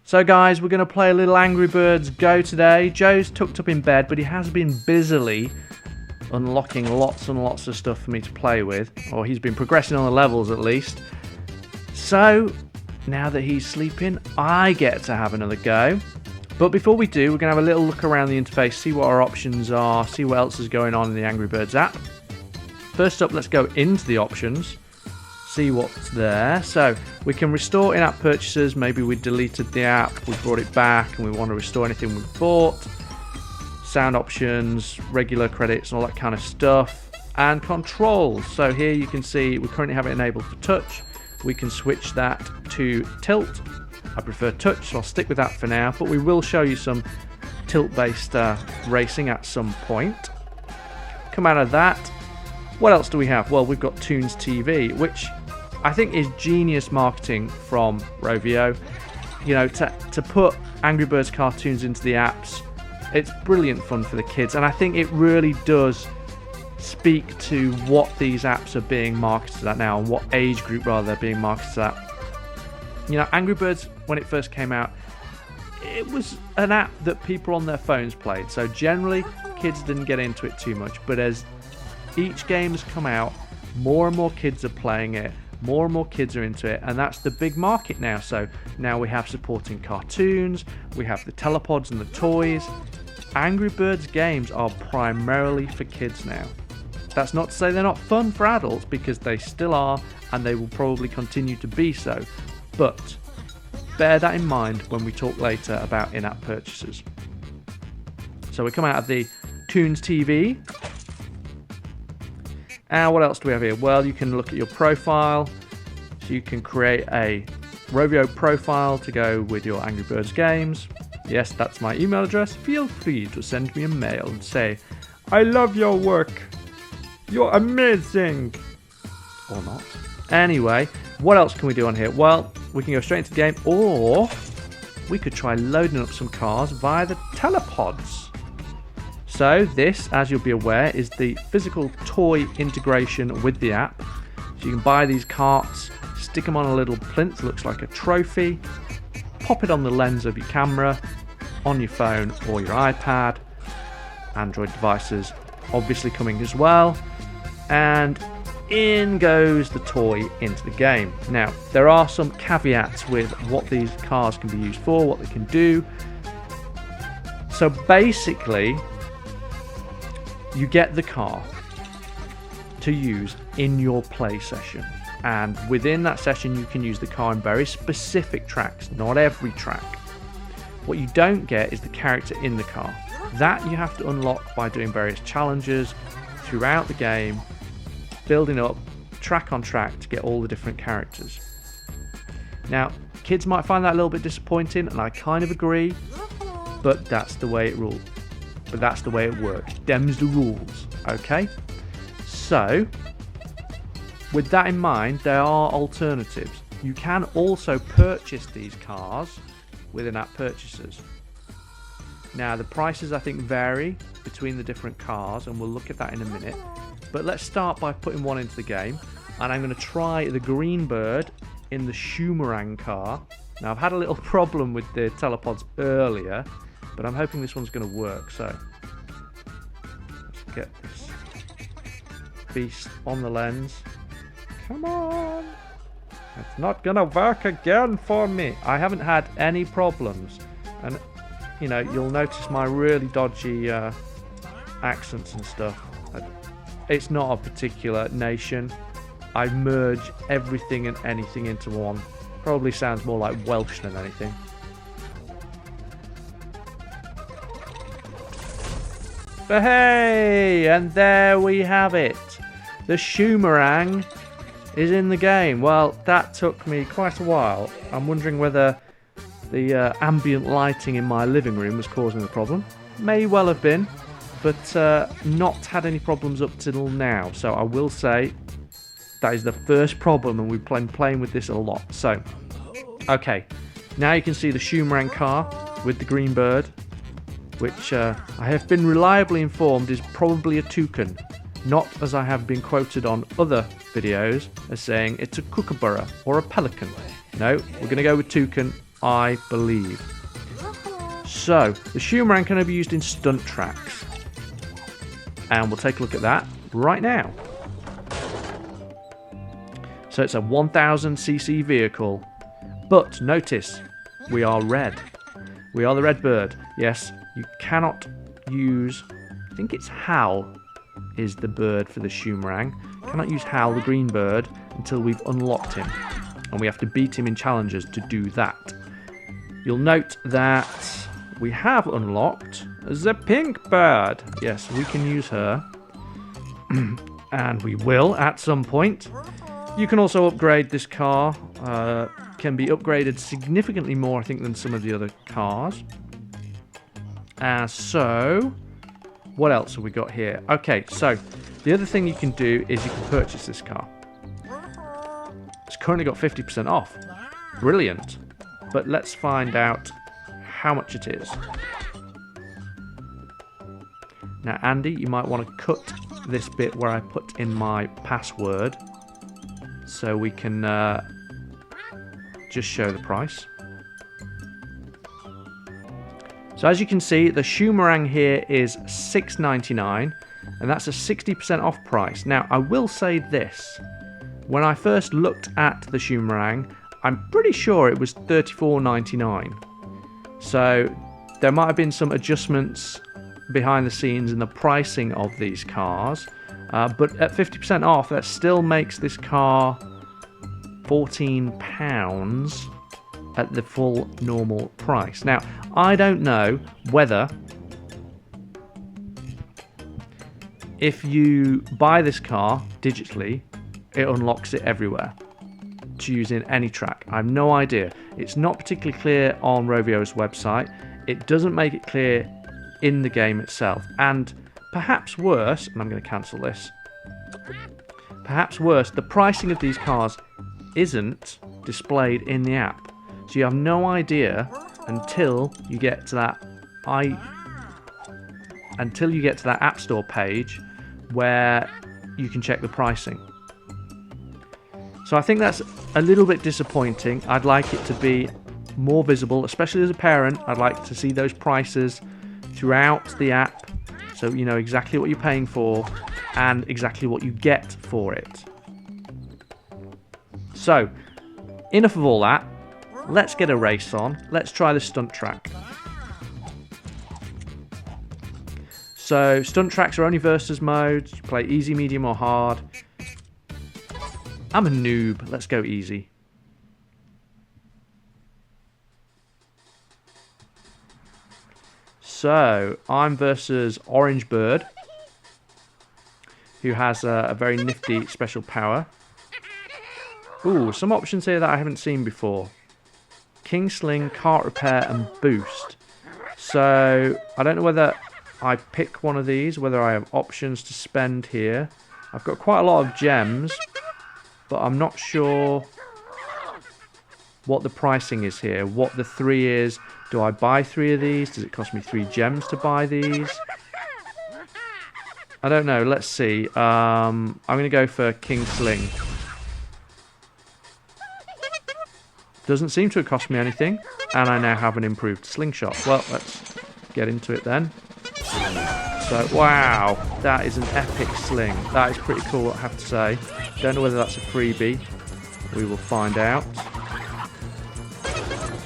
So guys, we're going to play a little Angry Birds Go today. Joe's tucked up in bed, but he has been busily unlocking lots and lots of stuff for me to play with. Or he's been progressing on the levels at least. So, now that he's sleeping, I get to have another go. But before we do, we're going to have a little look around the interface, see what our options are, see what else is going on in the Angry Birds app. First up, let's go into the options. See what's there. So we can restore in-app purchases. Maybe we deleted the app, we brought it back, and we want to restore anything we bought. Sound options, regular credits, and all that kind of stuff. And controls. So here you can see we currently have it enabled for touch. We can switch that to tilt. I prefer touch, so I'll stick with that for now. But we will show you some tilt-based racing at some point. Come out of that. What else do we have? Well, we've got Toons TV, which I think is genius marketing from Rovio. You know, to put Angry Birds cartoons into the apps, it's brilliant fun for the kids, and I think it really does speak to what these apps are being marketed at now, and what age group rather they're being marketed at. You know, Angry Birds, when it first came out, it was an app that people on their phones played, so generally kids didn't get into it too much, but as each game has come out, more and more kids are playing it, more and more kids are into it, and that's the big market now. So now we have supporting cartoons, we have the Telepods and the toys. Angry Birds games are primarily for kids now. That's not to say they're not fun for adults, because they still are, and they will probably continue to be so. But bear that in mind when we talk later about in-app purchases. So we come out of the Toons TV. And what else do we have here? Well, you can look at your profile. So you can create a Rovio profile to go with your Angry Birds games. Yes, that's my email address. Feel free to send me a mail and say, I love your work. You're amazing. Or not. Anyway, what else can we do on here? Well, we can go straight into the game, or we could try loading up some cars via the Telepods. So this, as you'll be aware, is the physical toy integration with the app. So you can buy these carts, stick them on a little plinth, looks like a trophy, pop it on the lens of your camera, on your phone or your iPad, Android devices obviously coming as well, and in goes the toy into the game. Now, there are some caveats with what these cars can be used for, what they can do. So basically, you get the car to use in your play session, and within that session you can use the car in very specific tracks, not every track. What you don't get is the character in the car. That you have to unlock by doing various challenges throughout the game, building up track on track to get all the different characters. Now, kids might find that a little bit disappointing, and I kind of agree, but that's the way it rules. But that's the way it works. Dem's the rules, okay? So, with that in mind, there are alternatives. You can also purchase these cars with in-app purchases. Now, the prices I think vary between the different cars, and we'll look at that in a minute. But let's start by putting one into the game, and I'm going to try the green bird in the Shoomerang car. Now, I've had a little problem with the Telepods earlier, but I'm hoping this one's going to work. So let's get this beast on the lens. Come on. It's not going to work again for me. I haven't had any problems. And, you know, you'll notice my really dodgy accents and stuff. It's not a particular nation. I merge everything and anything into one. Probably sounds more like Welsh than anything. But hey, and there we have it. The Shoomerang is in the game. Well, that took me quite a while. I'm wondering whether the ambient lighting in my living room was causing the problem. May well have been, but not had any problems up till now. So I will say that is the first problem, and we've been playing with this a lot. So, okay, now you can see the Shoomerang car with the green bird, which I have been reliably informed is probably a toucan, not as I have been quoted on other videos as saying it's a kookaburra or a pelican. No, we're going to go with toucan. I believe. So, the Shoomerang can be used in stunt tracks. And we'll take a look at that right now. So it's a 1000cc vehicle. But notice, we are red. We are the red bird. Yes, you cannot use... I think it's Hal is the bird for the Shoomerang. You cannot use Hal, the green bird, until we've unlocked him. And we have to beat him in challenges to do that. You'll note that we have unlocked the pink bird. Yes, we can use her. And we will at some point. You can also upgrade this car. Can be upgraded significantly more, I think, than some of the other cars. So, what else have we got here? Okay, so the other thing you can do is you can purchase this car. It's currently got 50% off. Brilliant. But let's find out how much it is. Now, Andy, you might want to cut this bit where I put in my password so we can just show the price. So as you can see, the Shoomerang here is $6.99, and that's a 60% off price. Now, I will say this. When I first looked at the Shoomerang, I'm pretty sure it was $34.99. So there might have been some adjustments behind the scenes in the pricing of these cars. But at 50% off, that still makes this car £14 at the full normal price. Now, I don't know whether if you buy this car digitally, it unlocks it everywhere to use in any track. I have no idea. It's not particularly clear on Rovio's website. It doesn't make it clear in the game itself. And perhaps worse, and I'm going to cancel this, perhaps worse, the pricing of these cars isn't displayed in the app. So you have no idea until you get to that App Store page where you can check the pricing. So I think that's a little bit disappointing. I'd like it to be more visible, especially as a parent. I'd like to see those prices throughout the app, so you know exactly what you're paying for and exactly what you get for it. So, enough of all that. Let's get a race on. Let's try the stunt track. So, stunt tracks are only versus modes. You play easy, medium, or hard. I'm a noob. Let's go easy. So, I'm versus Orange Bird, who has a very nifty special power. Ooh, some options here that I haven't seen before. King Sling, Kart Repair, and Boost. So, I don't know whether I pick one of these, whether I have options to spend here. I've got quite a lot of gems, but I'm not sure what the pricing is here, what the 3 is. Do I buy 3 of these? Does it cost me 3 gems to buy these? I don't know. Let's see. I'm going to go for King Sling. Doesn't seem to have cost me anything, and I now have an improved slingshot. Well, let's get into it then. So, wow, that is an epic sling. That is pretty cool, I have to say. Don't know whether that's a freebie. We will find out.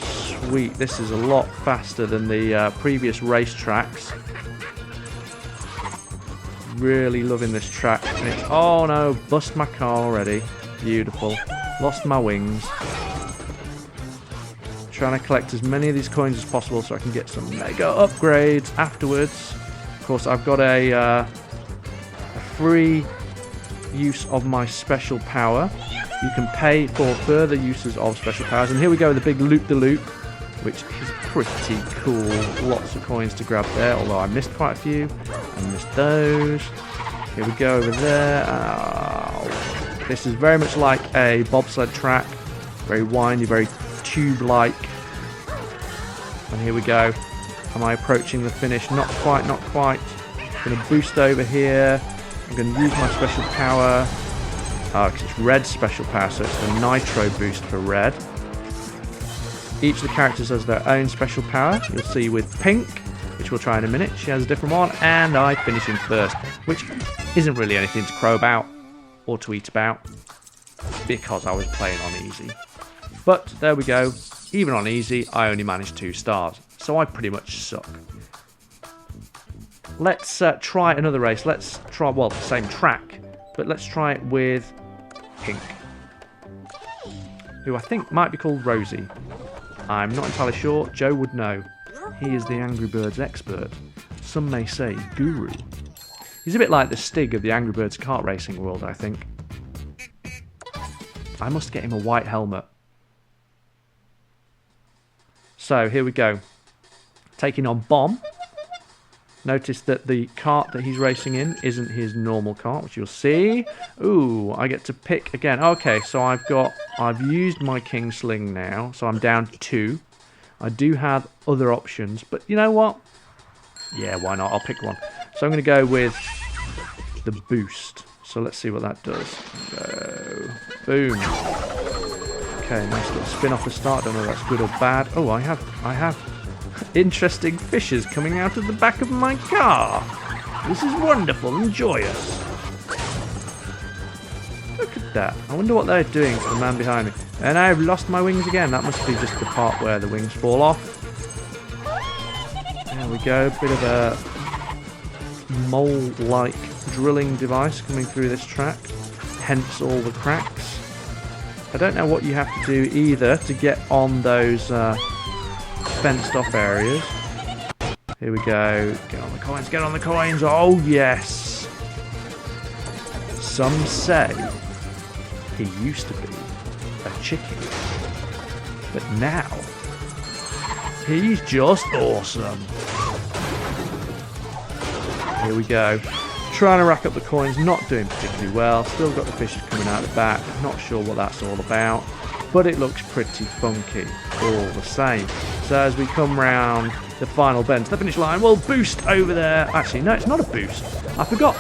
Sweet, this is a lot faster than the previous race tracks. Really loving this track. And it's, oh no, bust my car already. Beautiful. Lost my wings. Trying to collect as many of these coins as possible so I can get some mega upgrades afterwards. Of course, I've got a free use of my special power. You can pay for further uses of special powers. And here we go, the big loop-the-loop, which is pretty cool. Lots of coins to grab there, although I missed quite a few. I missed those. Here we go over there. Oh, this is very much like a bobsled track. Very windy, very tube-like. And here we go. Am I approaching the finish? Not quite, not quite. I'm going to boost over here. I'm going to use my special power. Oh, because it's red special power, so it's a nitro boost for red. Each of the characters has their own special power. You'll see with Pink, which we'll try in a minute, she has a different one, and I finish in first, which isn't really anything to crow about or tweet about because I was playing on easy. But there we go. Even on easy, I only managed 2 stars, so I pretty much suck. Let's try another race. Let's try, well, the same track, but let's try it with Pink, who I think might be called Rosie. I'm not entirely sure. Joe would know. He is the Angry Birds expert. Some may say guru. He's a bit like the Stig of the Angry Birds kart racing world, I think. I must get him a white helmet. So, here we go. Taking on Bomb. Notice that the kart that he's racing in isn't his normal kart, which you'll see. Ooh, I get to pick again. Okay, so I've used my King Sling now, so I'm down to 2. I do have other options, but you know what? Yeah, why not? I'll pick one. So I'm going to go with the Boost. So let's see what that does. Go. Boom. Okay, nice little spin off the start. Don't know if that's good or bad. Oh, I have interesting fishes coming out of the back of my car. This is wonderful and joyous. Look at that. I wonder what they're doing to the man behind me. And I've lost my wings again. That must be just the part where the wings fall off. There we go. Bit of a mole-like drilling device coming through this track. Hence all the cracks. I don't know what you have to do either to get on those fenced off areas. Here we go. Get on the coins, get on the coins. Oh yes. Some say he used to be a chicken, but now he's just awesome. Here we go. Trying to rack up the coins, not doing particularly well. Still got the fishes coming out the back. Not sure what that's all about, but it looks pretty funky all the same. So as we come round the final bend to the finish line, we'll boost over there. Actually, no, it's not a boost. I forgot.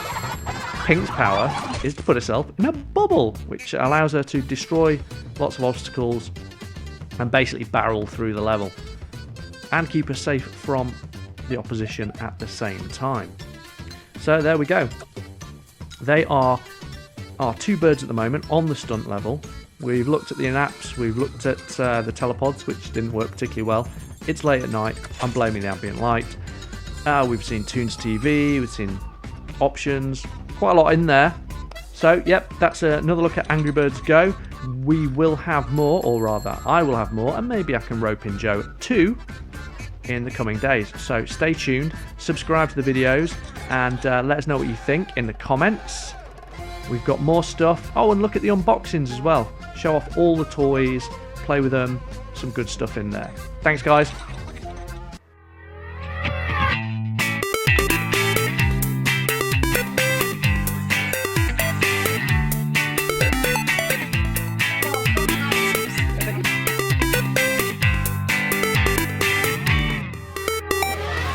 Pink's power is to put herself in a bubble, which allows her to destroy lots of obstacles and basically barrel through the level and keep her safe from the opposition at the same time. So there we go. They are our 2 birds at the moment on the stunt level. We've looked at the in-apps, we've looked at the telepods, which didn't work particularly well. It's late at night, I'm blaming the ambient light. We've seen Toons TV, we've seen options, quite a lot in there. So, yep, that's another look at Angry Birds Go. We will have more, or rather, I will have more, and maybe I can rope in Joe too in the coming days. So stay tuned, subscribe to the videos, and let us know what you think in the comments. We've got more stuff. Oh, and look at the unboxings as well. Show off all the toys, play with them, some good stuff in there. Thanks, guys.